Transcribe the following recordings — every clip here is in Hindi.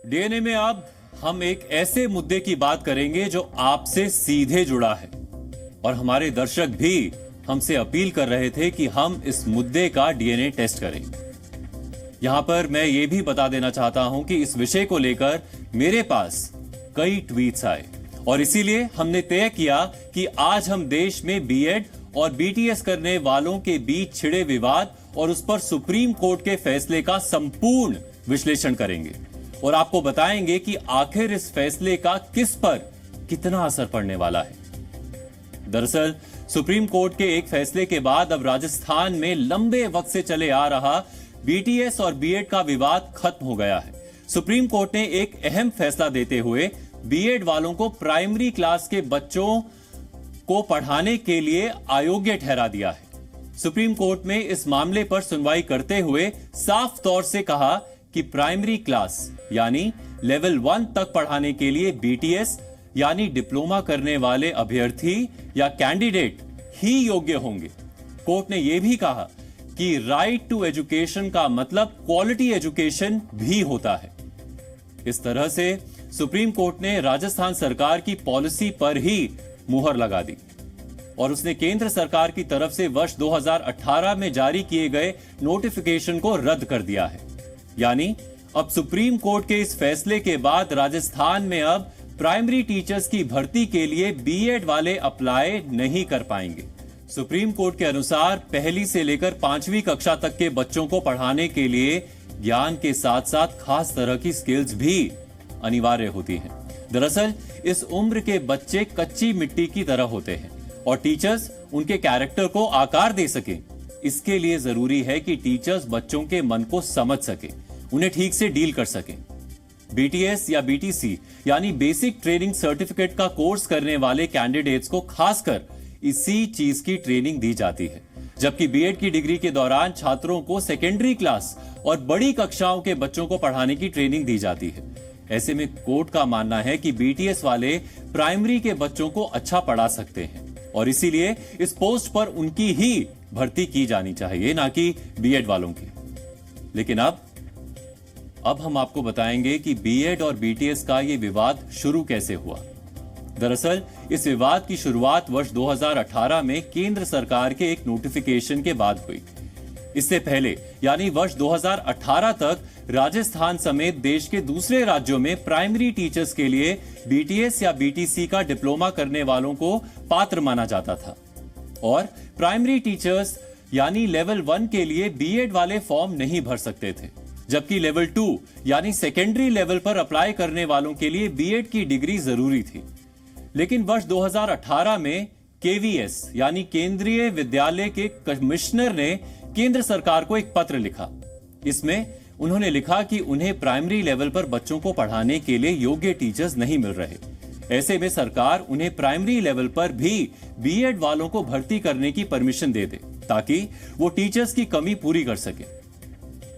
डीएनए में अब हम एक ऐसे मुद्दे की बात करेंगे जो आपसे सीधे जुड़ा है और हमारे दर्शक भी हमसे अपील कर रहे थे कि हम इस मुद्दे का डीएनए टेस्ट करें। यहां पर मैं ये भी बता देना चाहता हूं कि इस विषय को लेकर मेरे पास कई ट्वीट्स आए और इसीलिए हमने तय किया कि आज हम देश में बीएड और बीटीएस करने वालों के बीच छिड़े विवाद और उस पर सुप्रीम कोर्ट के फैसले का संपूर्ण विश्लेषण करेंगे और आपको बताएंगे कि आखिर इस फैसले का किस पर कितना असर पड़ने वाला है। दरअसल सुप्रीम कोर्ट के एक फैसले के बाद अब राजस्थान में लंबे वक्त से चले आ रहा बीटीएस और बीएड का विवाद खत्म हो गया है। सुप्रीम कोर्ट ने एक अहम फैसला देते हुए बीएड वालों को प्राइमरी क्लास के बच्चों को पढ़ाने के लिए अयोग्य ठहरा दिया है। सुप्रीम कोर्ट में इस मामले पर सुनवाई करते हुए साफ तौर से कहा कि प्राइमरी क्लास यानी लेवल 1 तक पढ़ाने के लिए बीटीएस यानी डिप्लोमा करने वाले अभ्यर्थी या कैंडिडेट ही योग्य होंगे। कोर्ट ने यह भी कहा कि राइट टू एजुकेशन का मतलब क्वालिटी एजुकेशन भी होता है। इस तरह से सुप्रीम कोर्ट ने राजस्थान सरकार की पॉलिसी पर ही मुहर लगा दी और उसने केंद्र सरकार की तरफ से वर्ष 2018 में जारी किए गए नोटिफिकेशन को रद्द कर दिया है। यानी अब सुप्रीम कोर्ट के इस फैसले के बाद राजस्थान में अब प्राइमरी टीचर्स की भर्ती के लिए बीएड वाले अप्लाई नहीं कर पाएंगे। सुप्रीम कोर्ट के अनुसार पहली से लेकर 5वीं कक्षा तक के बच्चों को पढ़ाने के लिए ज्ञान के साथ साथ खास तरह की स्किल्स भी अनिवार्य होती हैं। दरअसल इस उम्र के बच्चे कच्ची मिट्टी की तरह होते हैं और टीचर्स उनके कैरेक्टर को आकार दे सकें। इसके लिए जरूरी है कि टीचर्स बच्चों के मन को समझ सके, उन्हें ठीक से डील कर सकें। बीटीएस या बीटीसी यानी बेसिक ट्रेनिंग सर्टिफिकेट का कोर्स करने वाले कैंडिडेट्स को खासकर इसी चीज की ट्रेनिंग दी जाती है, जबकि बीएड की डिग्री के दौरान छात्रों को सेकेंडरी क्लास और बड़ी कक्षाओं के बच्चों को पढ़ाने की ट्रेनिंग दी जाती है। ऐसे में कोर्ट का मानना है कि बीटीएस वाले प्राइमरी के बच्चों को अच्छा पढ़ा सकते हैं और इसीलिए इस पोस्ट पर उनकी ही भर्ती की जानी चाहिए, ना कि बीएड वालों की। लेकिन अब हम आपको बताएंगे कि बीएड और बीटीएस का यह विवाद शुरू कैसे हुआ। दरअसल इस विवाद की शुरुआत वर्ष 2018 में केंद्र सरकार के एक नोटिफिकेशन के बाद हुई। इससे पहले यानी वर्ष 2018 तक राजस्थान समेत देश के दूसरे राज्यों में प्राइमरी टीचर्स के लिए बीटीएस या बीटीसी का डिप्लोमा करने वालों को पात्र माना जाता था और प्राइमरी टीचर्स यानी लेवल 1 के लिए बीएड वाले फॉर्म नहीं भर सकते थे, जबकि लेवल 2 यानी सेकेंडरी लेवल पर अप्लाई करने वालों के लिए बीएड की डिग्री जरूरी थी। लेकिन वर्ष 2018 में केवीएस यानी केंद्रीय विद्यालय के कमिश्नर ने केंद्र सरकार को एक पत्र लिखा। इसमें उन्होंने लिखा कि उन्हें प्राइमरी लेवल पर बच्चों को पढ़ाने के लिए योग्य टीचर्स नहीं मिल रहे। ऐसे में सरकार उन्हें प्राइमरी लेवल पर भी बीएड वालों को भर्ती करने की परमिशन दे दे ताकि वो टीचर्स की कमी पूरी कर सके।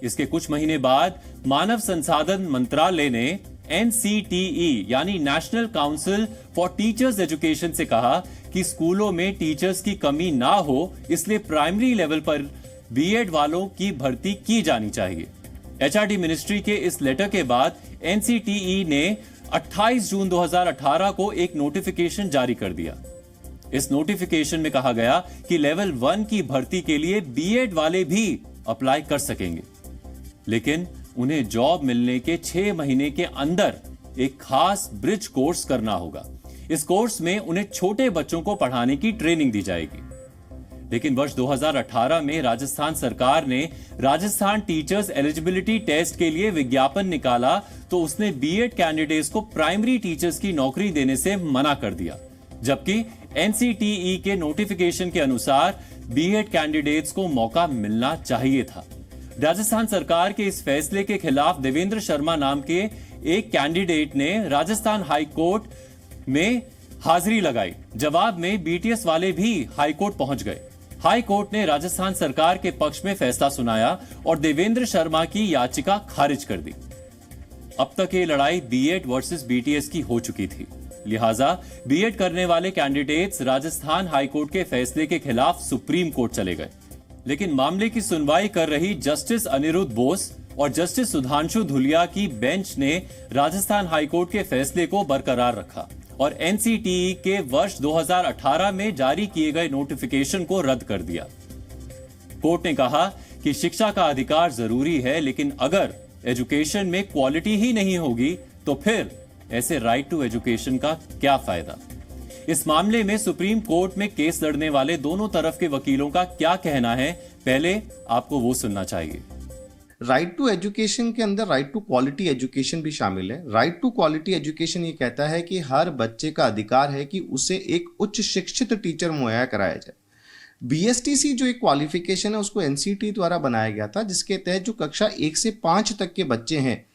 इसके कुछ महीने बाद मानव संसाधन मंत्रालय ने एनसीटीई यानी national council for teachers education से कहा कि स्कूलों में टीचर्स की कमी ना हो, इसलिए प्राइमरी लेवल पर बीएड वालों की भर्ती की जानी चाहिए। एचआरडी मिनिस्ट्री के इस लेटर के बाद एनसीटीई ने 28 जून 2018 को एक नोटिफिकेशन जारी कर दिया। इस नोटिफिकेशन में कहा गया कि लेवल 1 की भर्ती के लिए बीएड वाले भी अप्लाई कर सकेंगे, लेकिन उन्हें जॉब मिलने के 6 महीने के अंदर एक खास ब्रिज कोर्स करना होगा। इस कोर्स में उन्हें छोटे बच्चों को पढ़ाने की ट्रेनिंग दी जाएगी। लेकिन वर्ष 2018 में राजस्थान सरकार ने राजस्थान टीचर्स एलिजिबिलिटी टेस्ट के लिए विज्ञापन निकाला तो उसने बीएड कैंडिडेट्स को प्राइमरी टीचर्स की नौकरी देने से मना कर दिया, जबकि एनसीटीई के नोटिफिकेशन के अनुसार बीएड कैंडिडेट्स को मौका मिलना चाहिए था। राजस्थान सरकार के इस फैसले के खिलाफ देवेंद्र शर्मा नाम के एक कैंडिडेट ने राजस्थान हाई कोर्ट में हाजिरी लगाई। जवाब में बीटीएस वाले भी हाई कोर्ट पहुंच गए। हाई कोर्ट ने राजस्थान सरकार के पक्ष में फैसला सुनाया और देवेंद्र शर्मा की याचिका खारिज कर दी। अब तक ये लड़ाई बीएड वर्सेस बीटीएस की हो चुकी थी, लिहाजा बीएड करने वाले कैंडिडेट्स राजस्थान हाईकोर्ट के फैसले के खिलाफ सुप्रीम कोर्ट चले गए। लेकिन मामले की सुनवाई कर रही जस्टिस अनिरुद्ध बोस और जस्टिस सुधांशु धुलिया की बेंच ने राजस्थान हाईकोर्ट के फैसले को बरकरार रखा और एनसीटीई के वर्ष 2018 में जारी किए गए नोटिफिकेशन को रद्द कर दिया। कोर्ट ने कहा कि शिक्षा का अधिकार जरूरी है, लेकिन अगर एजुकेशन में क्वालिटी ही नहीं होगी तो फिर ऐसे राइट टू एजुकेशन का क्या फायदा। इस मामले में सुप्रीम कोर्ट में केस लड़ने वाले दोनों तरफ के वकीलों का क्या कहना है, पहले आपको वो सुनना चाहिए। राइट टू एजुकेशन के अंदर राइट टू क्वालिटी एजुकेशन भी शामिल है। राइट टू क्वालिटी एजुकेशन ये कहता है कि हर बच्चे का अधिकार है कि उसे एक उच्च शिक्षित टीचर मुहैया कराया जाए। बीएसटीसी जो एक क्वालिफिकेशन है उसको एनसीटी द्वारा बनाया गया था, जिसके तहत जो कक्षा 1 से 5 तक के बच्चे हैं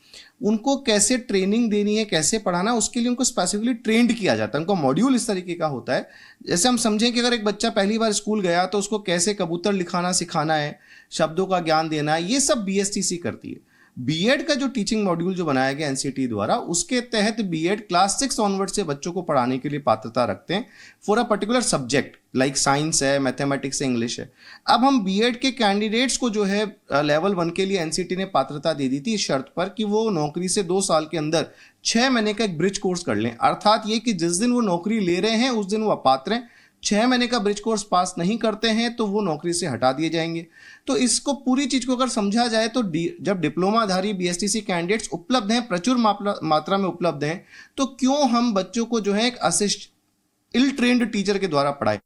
उनको कैसे ट्रेनिंग देनी है, कैसे पढ़ाना, उसके लिए उनको स्पेसिफिकली ट्रेंड किया जाता है। उनका मॉड्यूल इस तरीके का होता है, जैसे हम समझें कि अगर एक बच्चा पहली बार स्कूल गया तो उसको कैसे कबूतर लिखाना सिखाना है, शब्दों का ज्ञान देना है, ये सब बीएसटीसी करती है। बीएड का जो टीचिंग मॉड्यूल जो बनाया गया एनसीटी द्वारा, उसके तहत बीएड क्लास 6 ऑनवर्ड से बच्चों को पढ़ाने के लिए पात्रता रखते हैं for a particular subject, like science है, मैथमेटिक्स है, इंग्लिश है। अब हम बीएड के कैंडिडेट्स को जो है लेवल 1 के लिए एनसीटी ने पात्रता दे दी थी इस शर्त पर कि वो नौकरी से 2 साल के अंदर 6 महीने का एक ब्रिज कोर्स कर लें। अर्थात ये कि जिस दिन वो नौकरी ले रहे हैं उस दिन वो अपात्र हैं, 6 महीने का ब्रिज कोर्स पास नहीं करते हैं तो वो नौकरी से हटा दिए जाएंगे। तो इसको पूरी चीज को अगर समझा जाए तो जब डिप्लोमाधारी बीएसटीसी कैंडिडेट्स उपलब्ध हैं, प्रचुर मात्रा में उपलब्ध हैं, तो क्यों हम बच्चों को जो है एक असिस्ट इल ट्रेंड टीचर के द्वारा पढ़ाएं।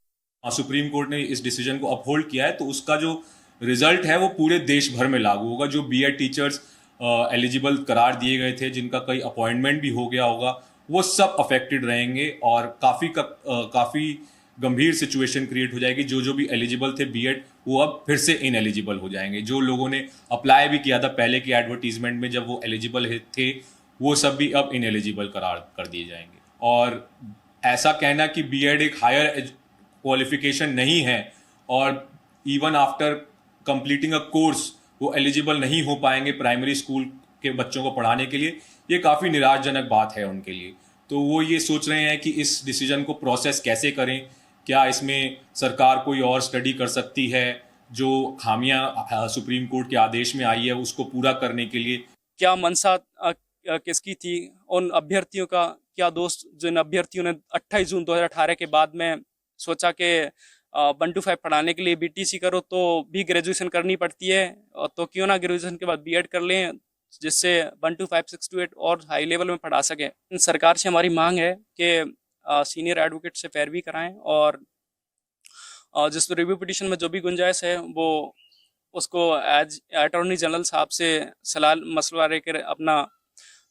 सुप्रीम कोर्ट ने इस डिसीजन को अपहोल्ड किया है, तो उसका जो रिजल्ट है वो पूरे देश भर में लागू होगा। जो बीएड टीचर्स एलिजिबल करार दिए गए थे, जिनका कई अपॉइंटमेंट भी हो गया होगा, वो सब अफेक्टेड रहेंगे और काफी गंभीर सिचुएशन क्रिएट हो जाएगी। जो भी एलिजिबल थे बीएड, वो अब फिर से इनएलिजिबल हो जाएंगे। जो लोगों ने अप्लाई भी किया था पहले की एडवर्टीजमेंट में जब वो एलिजिबल थे, वो सब भी अब इनएलिजिबल करार कर दिए जाएंगे। और ऐसा कहना कि बीएड एक हायर क्वालिफिकेशन नहीं है और even after completing a course वो एलिजिबल नहीं हो पाएंगे प्राइमरी स्कूल के बच्चों को पढ़ाने के लिए, ये काफ़ी निराशजनक बात है उनके लिए। तो वो ये सोच रहे हैं कि इस डिसीजन को प्रोसेस कैसे करें, क्या इसमें सरकार कोई और स्टडी कर सकती है, जो खामियां सुप्रीम कोर्ट के आदेश में आई है उसको पूरा करने के लिए। क्या मंशा किसकी थी, उन अभ्यर्थियों का क्या दोस्त, जिन अभ्यर्थियों ने 28 जून 2018 के बाद में सोचा कि 1 to 5 पढ़ाने के लिए बीटीसी करो तो भी ग्रेजुएशन करनी पड़ती है, तो क्यों ना ग्रेजुएशन के बाद बीएड कर लें, जिससे 1 to 5, 6 to 8 और हाई लेवल में पढ़ा सकें। सरकार से हमारी मांग है कि सीनियर एडवोकेट से पैरवी कराएं और जिस रिव्यू पिटीशन में जो भी गुंजाइश है वो उसको एज अटॉर्नी जनरल साहब से सलाह मशवरा कर अपना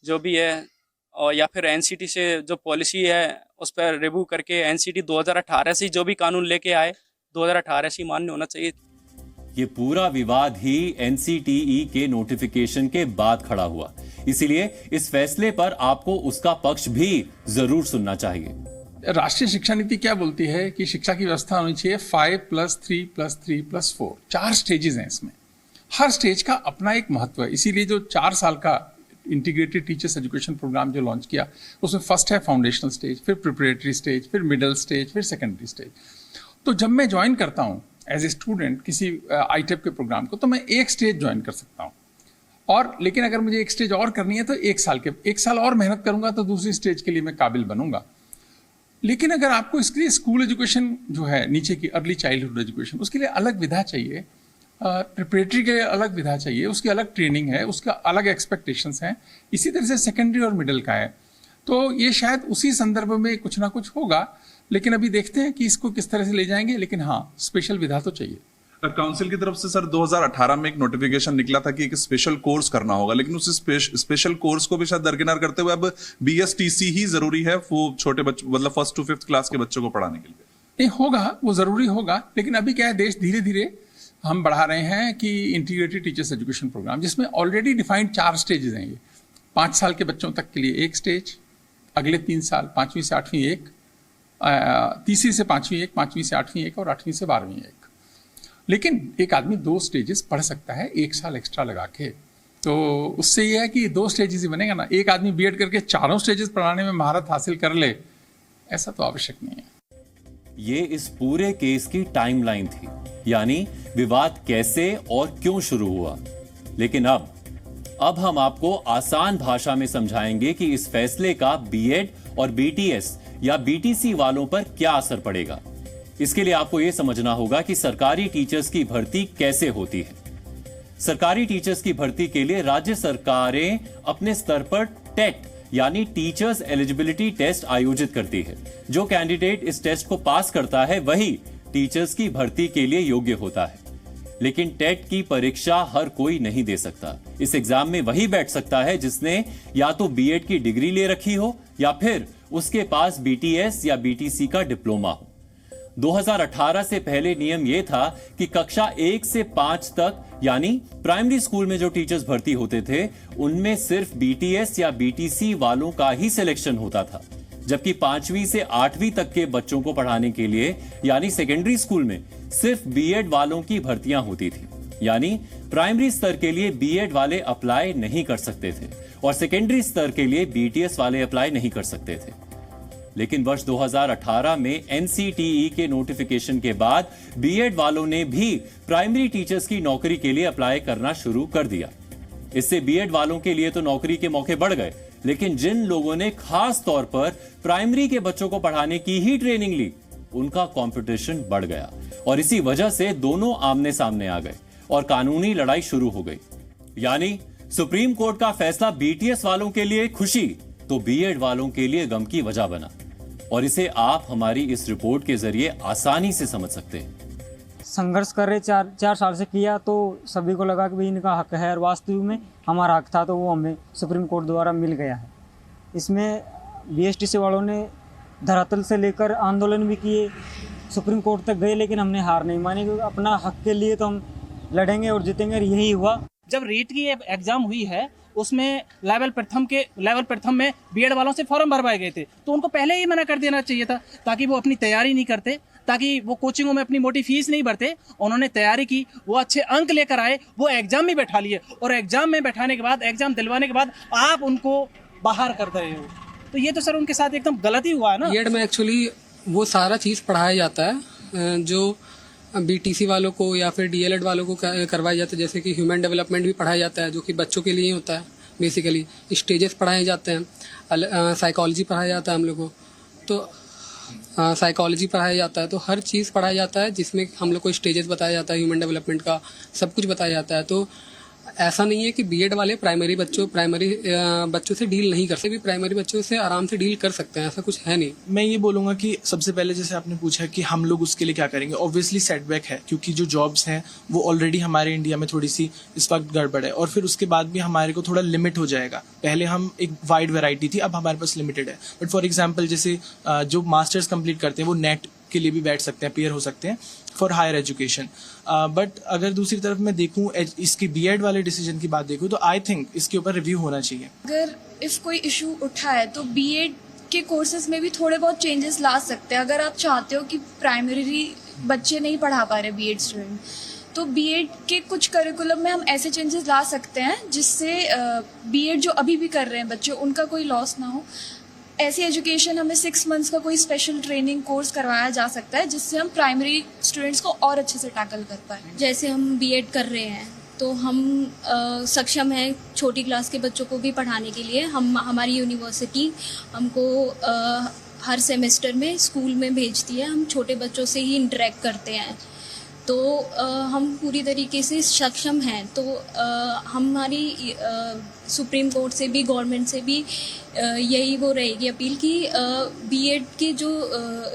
जो भी है, और या फिर एनसीटी से जो पॉलिसी है उस पर रिव्यू करके एनसीटी 2018 से जो भी कानून लेके आए 2018 से मान्य होना चाहिए। ये पूरा विवाद ही एनसीटीई के नोटिफिकेशन के बाद खड़ा हुआ, इसीलिए इस फैसले पर आपको उसका पक्ष भी जरूर सुनना चाहिए। राष्ट्रीय शिक्षा नीति क्या बोलती है कि शिक्षा की व्यवस्था होनी चाहिए 5+3+3+4, 4 स्टेजेस हैं इसमें। हर स्टेज का अपना एक महत्व है, इसीलिए जो 4 साल का इंटीग्रेटेड टीचर्स एजुकेशन प्रोग्राम जो लॉन्च किया, उसमें फर्स्ट है फाउंडेशनल स्टेज, फिर प्रिपरेटरी स्टेज, फिर मिडिल स्टेज, फिर सेकेंडरी स्टेज। तो जब मैं ज्वाइन करता हूँ एज ए स्टूडेंट किसी आईटेप के प्रोग्राम को, तो मैं एक स्टेज ज्वाइन कर सकता हूँ, और लेकिन अगर मुझे एक स्टेज और करनी है तो 1 साल और मेहनत करूंगा तो दूसरी स्टेज के लिए मैं काबिल बनूंगा। लेकिन अगर आपको इसके लिए स्कूल एजुकेशन जो है नीचे की अर्ली चाइल्डहुड एजुकेशन, उसके लिए अलग विधा चाहिए, प्रिपरेटरी के लिए अलग विधा चाहिए, उसकी अलग ट्रेनिंग है, उसका अलग एक्सपेक्टेशंस हैं, इसी तरह से सेकेंडरी और मिडिल का है। तो ये शायद उसी संदर्भ में कुछ ना कुछ होगा, लेकिन अभी देखते हैं कि इसको किस तरह से ले जाएंगे। लेकिन हाँ, स्पेशल विधा तो चाहिए। काउंसिल की तरफ से सर 2018 में एक नोटिफिकेशन निकला था कि एक स्पेशल कोर्स करना होगा, लेकिन उस स्पेशल कोर्स को भी शायद दरकिनार करते हुए अब बीएसटीसी ही जरूरी है वो छोटे बच्चों, मतलब 1st to 5th क्लास के बच्चों को पढ़ाने के लिए। नहीं होगा, वो जरूरी होगा, लेकिन अभी क्या है, देश धीरे धीरे हम बढ़ा रहे हैं कि इंटीग्रेटेड टीचर्स एजुकेशन प्रोग्राम, जिसमें ऑलरेडी डिफाइंड 4 स्टेजेस हैं। ये 5 साल के बच्चों तक के लिए एक स्टेज, अगले 3 साल 5वीं से 8वीं एक, 3री से 5वीं एक, 5वीं से 8वीं एक और 8वीं से 12वीं एक। लेकिन एक आदमी 2 स्टेजेस पढ़ सकता है 1 साल एक्स्ट्रा लगा के, तो उससे ये है कि 2 स्टेजेस ही बनेगा ना। एक आदमी बीएड करके 4 स्टेजेस पढ़ाने में महारत हासिल कर ले, ऐसा तो आवश्यक नहीं है। ये इस पूरे केस की टाइमलाइन थी, यानी विवाद कैसे और क्यों शुरू हुआ। लेकिन अब अब हम आपको आसान भाषा में समझाएंगे कि इस फैसले का बीएड और बीटीएस या बीटीसी वालों पर क्या असर पड़ेगा। इसके लिए आपको यह समझना होगा कि सरकारी टीचर्स की भर्ती कैसे होती है। सरकारी टीचर्स की भर्ती के लिए राज्य सरकारें अपने स्तर पर टेट यानी टीचर्स एलिजिबिलिटी टेस्ट आयोजित करती है। जो कैंडिडेट इस टेस्ट को पास करता है वही टीचर्स की भर्ती के लिए योग्य होता है। लेकिन टेट की परीक्षा हर कोई नहीं दे सकता। इस एग्जाम में वही बैठ सकता है जिसने या तो बीएड की डिग्री ले रखी हो या फिर उसके पास बीटीएस या बीटीसी का डिप्लोमा हो। 2018 से पहले नियम यह था कि कक्षा 1 से 5 तक यानी प्राइमरी स्कूल में जो टीचर्स भर्ती होते थे उनमें सिर्फ बीटीएस या बीटीसी वालों का ही सिलेक्शन होता था, जबकि 5वीं से 8वीं तक के बच्चों को पढ़ाने के लिए यानी सेकेंडरी स्कूल में सिर्फ बीएड वालों की भर्तियां होती थी। यानी प्राइमरी स्तर के लिए बीएड वाले अप्लाई नहीं कर सकते थे और सेकेंडरी स्तर के लिए बीटीएस वाले अप्लाई नहीं कर सकते थे। लेकिन वर्ष 2018 में एनसीटीई के नोटिफिकेशन के बाद बीएड वालों ने भी प्राइमरी टीचर्स की नौकरी के लिए अप्लाई करना शुरू कर दिया। इससे बीएड वालों के लिए तो नौकरी के मौके बढ़ गए, लेकिन जिन लोगों ने खास तौर पर प्राइमरी के बच्चों को पढ़ाने की ही ट्रेनिंग ली उनका कंपटीशन बढ़ गया और इसी वजह से दोनों आमने सामने आ गए और कानूनी लड़ाई शुरू हो गई। यानी सुप्रीम कोर्ट का फैसला बीटीएस वालों के लिए खुशी तो बीएड वालों के लिए गम की वजह बना और इसे आप हमारी इस रिपोर्ट के जरिए आसानी से समझ सकते हैं। संघर्ष कर रहे 4 साल से किया तो सभी को लगा कि भाई इनका हक है और वास्तविक में हमारा हक था, तो वो हमें सुप्रीम कोर्ट द्वारा मिल गया है। इसमें बीएसटीसी वालों ने धरातल से लेकर आंदोलन भी किए, सुप्रीम कोर्ट तक गए, लेकिन हमने हार नहीं मानी क्योंकि अपना हक के लिए तो हम लड़ेंगे और जीतेंगे। यही हुआ। जब रीट की एग्जाम हुई है उसमें लेवल प्रथम में बीएड वालों से फॉर्म भरवाए गए थे, तो उनको पहले ही मना कर देना चाहिए था ताकि वो अपनी तैयारी नहीं करते, ताकि वो कोचिंगों में अपनी मोटी फीस नहीं भरते। उन्होंने तैयारी की, वो अच्छे अंक लेकर आए, वो एग्जाम में बैठा लिए और एग्जाम में बैठाने के बाद, एग्जाम दिलवाने के बाद आप उनको बाहर कर रहे हो, तो ये तो सर उनके साथ एकदम गलत ही हुआ है ना। बीएड में एक्चुअली वो सारा चीज़ पढ़ाया जाता है जो बीटीसी वालों को या फिर डीएलएड वालों को करवाया जाता है। जैसे कि ह्यूमन डेवलपमेंट भी पढ़ाया जाता है जो कि बच्चों के लिए होता है। बेसिकली स्टेजेस पढ़ाए जाते हैं, साइकोलॉजी पढ़ाया जाता है हम लोग को, तो साइकोलॉजी पढ़ाया जाता है, तो हर चीज़ पढ़ाया जाता है जिसमें हम लोग को स्टेजेस बताया जाता है, ह्यूमन डेवलपमेंट का सब कुछ बताया जाता है। तो ऐसा नहीं है कि बीएड वाले प्राइमरी बच्चों से डील नहीं कर सकते, भी प्राइमरी बच्चों से आराम से डील कर सकते हैं, ऐसा कुछ है नहीं। मैं ये बोलूँगा कि सबसे पहले जैसे आपने पूछा कि हम लोग उसके लिए क्या करेंगे, ऑब्वियसली सेटबैक है क्योंकि जो जॉब्स हैं वो ऑलरेडी हमारे इंडिया में थोड़ी सी इस वक्त गड़बड़ है और फिर उसके बाद भी हमारे को थोड़ा लिमिट हो जाएगा। पहले हम एक वाइड वैरायटी थी, अब हमारे पास लिमिटेड है। बट फॉर एग्जाम्पल जैसे जो मास्टर्स कंप्लीट करते हैं वो नेट के लिए भी बैठ सकते हैं, पेयर हो सकते हैं फॉर हायर एजुकेशन। बट अगर दूसरी तरफ मैं देखूं इसकी बीएड वाले डिसीजन की बात देखूं तो आई थिंक इसके ऊपर रिव्यू होना चाहिए। अगर इफ कोई इशू उठा है तो बीएड के कोर्सेज में भी थोड़े बहुत चेंजेस ला सकते हैं। अगर आप चाहते हो कि प्राइमरी बच्चे नहीं पढ़ा पा रहे बीएड स्टूडेंट, तो बीएड के कुछ करिकुलम में हम ऐसे चेंजेस ला सकते हैं जिससे बीएड जो अभी भी कर रहे हैं बच्चे उनका कोई लॉस ना हो। ऐसी एजुकेशन हमें 6 मंथ्स का कोई स्पेशल ट्रेनिंग कोर्स करवाया जा सकता है जिससे हम प्राइमरी स्टूडेंट्स को और अच्छे से टैकल कर पाए। जैसे हम बीएड कर रहे हैं तो हम सक्षम हैं छोटी क्लास के बच्चों को भी पढ़ाने के लिए। हमारी यूनिवर्सिटी हमको हर सेमेस्टर में स्कूल में भेजती है, हम छोटे बच्चों से ही इंटरेक्ट करते हैं, तो हम पूरी तरीके से सक्षम हैं। तो हमारी सुप्रीम कोर्ट से भी गवर्नमेंट से भी यही वो रहेगी अपील कि बीएड के जो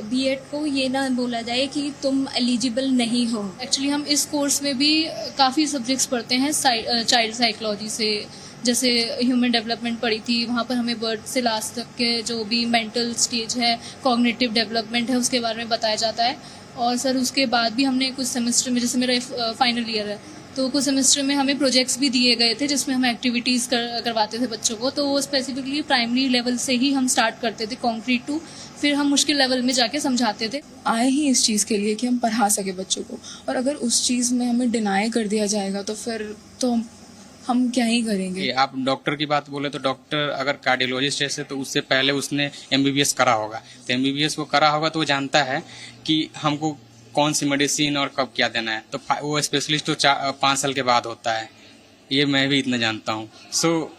बीएड को ये ना बोला जाए कि तुम एलिजिबल नहीं हो। एक्चुअली हम इस कोर्स में भी काफ़ी सब्जेक्ट्स पढ़ते हैं चाइल्ड साइकोलॉजी से, जैसे ह्यूमन डेवलपमेंट पढ़ी थी, वहाँ पर हमें बर्थ से लास्ट तक के जो भी मेंटल स्टेज है, कॉग्निटिव डेवलपमेंट है, उसके बारे में बताया जाता है। और सर उसके बाद भी हमने कुछ सेमेस्टर में, जैसे मेरा फाइनल ईयर है तो कुछ सेमेस्टर में हमें प्रोजेक्ट्स भी दिए गए थे जिसमें हम एक्टिविटीज़ करवाते थे बच्चों को। तो वो स्पेसिफिकली प्राइमरी लेवल से ही हम स्टार्ट करते थे कॉन्क्रीट टू, फिर हम मुश्किल लेवल में जाके समझाते थे। आए ही इस चीज़ के लिए कि हम पढ़ा सके बच्चों को, और अगर उस चीज़ में हमें डिनाई कर दिया जाएगा तो फिर तो हम क्या ही करेंगे। आप डॉक्टर की बात बोले तो डॉक्टर अगर कार्डियोलॉजिस्ट है तो उससे पहले उसने एमबीबीएस करा होगा, तो एमबीबीएस वो करा होगा तो वो जानता है कि हमको कौन सी मेडिसिन और कब क्या देना है। तो वो स्पेशलिस्ट तो 5 साल के बाद होता है, ये मैं भी इतना जानता हूँ। सो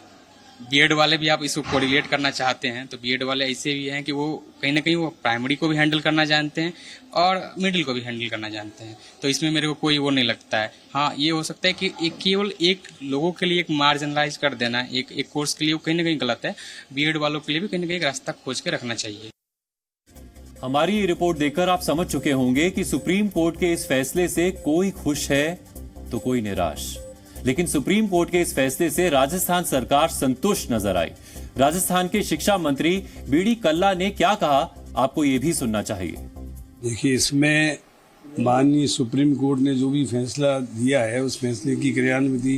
बीएड वाले भी आप इसको कोरिलेट करना चाहते हैं तो बीएड वाले ऐसे भी हैं कि वो कहीं ना कहीं वो प्राइमरी को भी हैंडल करना जानते हैं और मिडिल को भी हैंडल करना जानते हैं, तो इसमें मेरे को कोई वो नहीं लगता है। हाँ, ये हो सकता है कि केवल एक लोगों के लिए एक मार्जिनलाइज कर देना एक कोर्स के लिए वो कहीं ना कहीं गलत है। बीएड वालों के लिए भी कहीं ना कहीं एक रास्ता खोज के रखना चाहिए। हमारी ये रिपोर्ट देखकर आप समझ चुके होंगे कि सुप्रीम कोर्ट के इस फैसले से कोई खुश है तो कोई निराश, लेकिन सुप्रीम कोर्ट के इस फैसले से राजस्थान सरकार संतुष्ट नजर आई। राजस्थान के शिक्षा मंत्री बीडी कल्ला ने क्या कहा, आपको ये भी सुनना चाहिए। देखिए, इसमें माननीय सुप्रीम कोर्ट ने जो भी फैसला दिया है उस फैसले की क्रियान्विति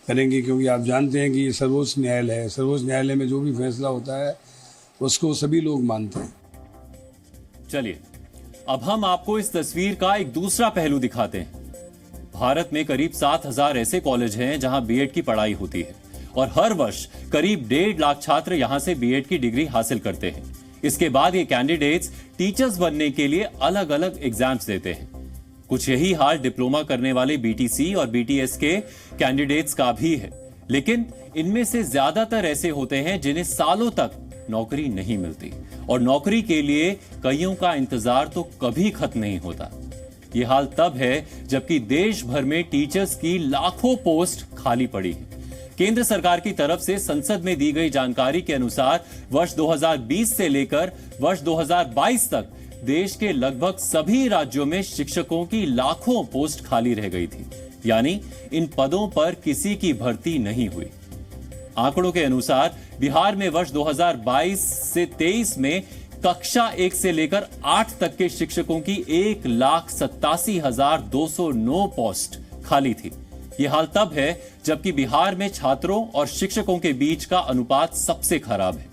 करेंगे, क्योंकि आप जानते हैं कि ये सर्वोच्च न्यायालय है। सर्वोच्च न्यायालय में जो भी फैसला होता है उसको सभी लोग मानते हैं। चलिए, अब हम आपको इस तस्वीर का एक दूसरा पहलू दिखाते हैं। भारत में करीब 7,000 ऐसे कॉलेज हैं जहां बीएड की पढ़ाई होती है और हर वर्ष करीब 1.5 लाख छात्र यहां से बीएड की डिग्री हासिल करते हैं। इसके बाद ये कैंडिडेट्स टीचर्स बनने के लिए अलग अलग एग्जाम्स देते हैं। कुछ यही हाल डिप्लोमा करने वाले बीटीसी और बीटीएस के कैंडिडेट्स का भी है, लेकिन इनमें से ज्यादातर ऐसे होते हैं जिन्हें सालों तक नौकरी नहीं मिलती और नौकरी के लिए कईयों का इंतजार तो कभी खत्म नहीं होता। ये हाल तब है जबकि देश भर में टीचर्स की लाखों पोस्ट खाली पड़ी है। केंद्र सरकार की तरफ से संसद में दी गई जानकारी के अनुसार वर्ष 2020 से लेकर वर्ष 2022 तक देश के लगभग सभी राज्यों में शिक्षकों की लाखों पोस्ट खाली रह गई थी, यानी इन पदों पर किसी की भर्ती नहीं हुई। आंकड़ों के अनुसार बिहार में वर्ष 2022 से 23 में कक्षा 1 से लेकर 8 तक के शिक्षकों की 1,87,209 पोस्ट खाली थी। यह हाल तब है जबकि बिहार में छात्रों और शिक्षकों के बीच का अनुपात सबसे खराब है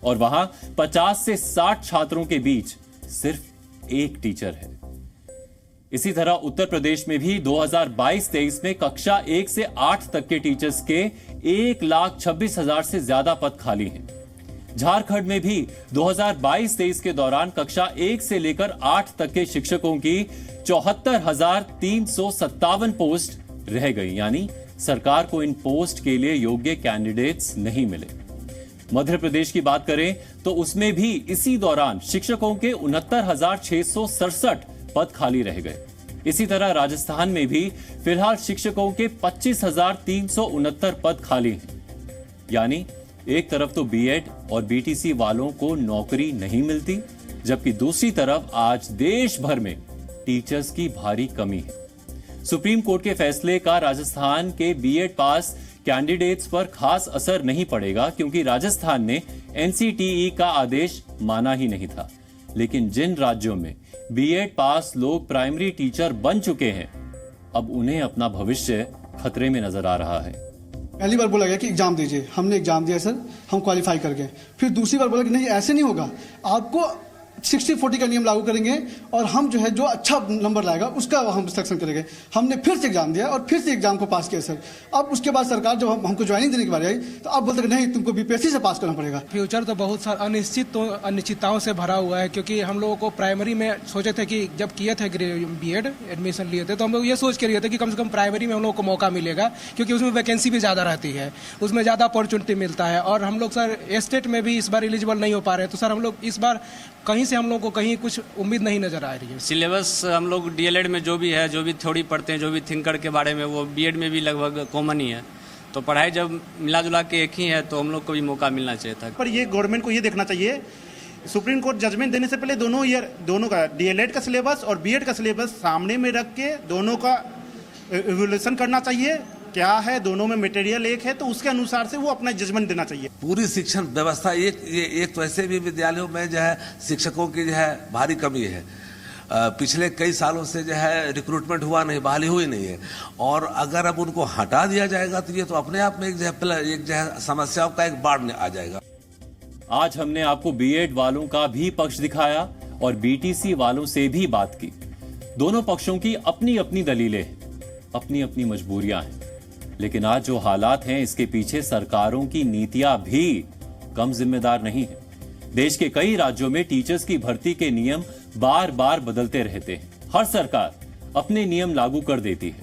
और वहां 50 से 60 छात्रों के बीच सिर्फ एक टीचर है। इसी तरह उत्तर प्रदेश में भी 2022-23 में कक्षा 1 से 8 तक के टीचर्स के 1,26,000 से ज्यादा पद खाली हैं। झारखंड में भी 2022-23 के दौरान कक्षा 1 से लेकर 8 तक के शिक्षकों की 74,357 पोस्ट रह गई, यानी सरकार को इन पोस्ट के लिए योग्य कैंडिडेट्स नहीं मिले। मध्य प्रदेश की बात करें तो उसमें भी इसी दौरान शिक्षकों के 69,667 पद खाली रह गए। इसी तरह राजस्थान में भी फिलहाल शिक्षकों के 25,369 पद खाली हैं, यानी एक तरफ तो बीएड और बीटीसी वालों को नौकरी नहीं मिलती, जबकि दूसरी तरफ आज देश भर में टीचर्स की भारी कमी है। सुप्रीम कोर्ट के फैसले का राजस्थान के बीएड पास कैंडिडेट्स पर खास असर नहीं पड़ेगा, क्योंकि राजस्थान ने एनसीटीई का आदेश माना ही नहीं था। लेकिन जिन राज्यों में बीएड पास लोग प्राइमरी टीचर बन चुके हैं, अब उन्हें अपना भविष्य खतरे में नजर आ रहा है। पहली बार बोला गया कि एग्जाम दीजिए, हमने एग्जाम दिया सर, हम क्वालिफाई कर गए। फिर दूसरी बार बोला कि नहीं ऐसे नहीं होगा, आपको 60-40 का नियम लागू करेंगे और हम जो है जो अच्छा नंबर लाएगा उसका हम सिलेक्शन करेंगे। हमने फिर से एग्जाम दिया और फिर से एग्जाम को पास किया सर। अब उसके बाद सरकार जब हमको ज्वाइनिंग देने की बारी आई तो अब बोलते नहीं, तुमको बीपीएससी से पास करना पड़ेगा। फ्यूचर तो बहुत सारा अनिश्चितताओं से भरा हुआ है, क्योंकि हम लोगों को प्राइमरी में सोचे थे कि जब किए थे बीएड एडमिशन लिए थे तो हम लोग ये सोच के लिए थे कि कम से कम प्राइमरी में हम लोग को मौका मिलेगा, क्योंकि उसमें वैकेंसी भी ज़्यादा रहती है, उसमें ज़्यादा अपॉर्चुनिटी मिलता है। और हम लोग सर स्टेट में भी इस बार एलिजिबल नहीं हो पा रहे हैं, तो सर हम लोग इस बार कहीं से हम लोग को कहीं कुछ उम्मीद नहीं नजर आ रही है। सिलेबस हम लोग डीएलएड में जो भी है, जो भी थ्योरी पढ़ते हैं, जो भी थिंकर के बारे में, वो बीएड में भी लगभग कॉमन ही है। तो पढ़ाई जब मिला जुला के एक ही है तो हम लोग को भी मौका मिलना चाहिए था। पर ये गवर्नमेंट को ये देखना चाहिए, सुप्रीम कोर्ट जजमेंट देने से पहले दोनों का डीएलएड का सिलेबस और बीएड का सिलेबस सामने में रख के दोनों का इवैल्यूएशन करना चाहिए। क्या है, दोनों में मटेरियल एक है तो उसके अनुसार से वो अपना जजमेंट देना चाहिए। पूरी शिक्षण व्यवस्था एक तो ऐसे भी विद्यालयों में जो है शिक्षकों की जो है भारी कमी है। पिछले कई सालों से जो है रिक्रूटमेंट हुआ नहीं, बहाली हुई नहीं है, और अगर अब उनको हटा दिया जाएगा तो ये तो अपने आप में एक जो है समस्याओं का एक बाढ़ आ जाएगा। आज हमने आपको बीएड वालों का भी पक्ष दिखाया और बीटीसी वालों से भी बात की। दोनों पक्षों की अपनी अपनी दलीलें हैं, अपनी अपनी मजबूरियां हैं, लेकिन आज जो हालात हैं इसके पीछे सरकारों की नीतियां भी कम जिम्मेदार नहीं है। देश के कई राज्यों में टीचर्स की भर्ती के नियम बार बार बदलते रहते हैं। हर सरकार अपने नियम लागू कर देती है।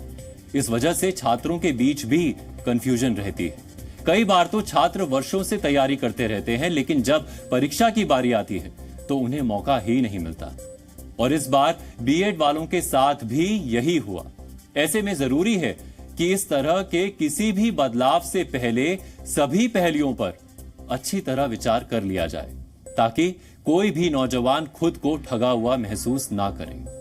इस वजह से छात्रों के बीच भी कंफ्यूजन रहती है। कई बार तो छात्र वर्षों से तैयारी करते रहते हैं, लेकिन जब परीक्षा की बारी आती है तो उन्हें मौका ही नहीं मिलता। और इस बार बीएड वालों के साथ भी यही हुआ। ऐसे में जरूरी है कि इस तरह के किसी भी बदलाव से पहले सभी पहलुओं पर अच्छी तरह विचार कर लिया जाए, ताकि कोई भी नौजवान खुद को ठगा हुआ महसूस ना करे।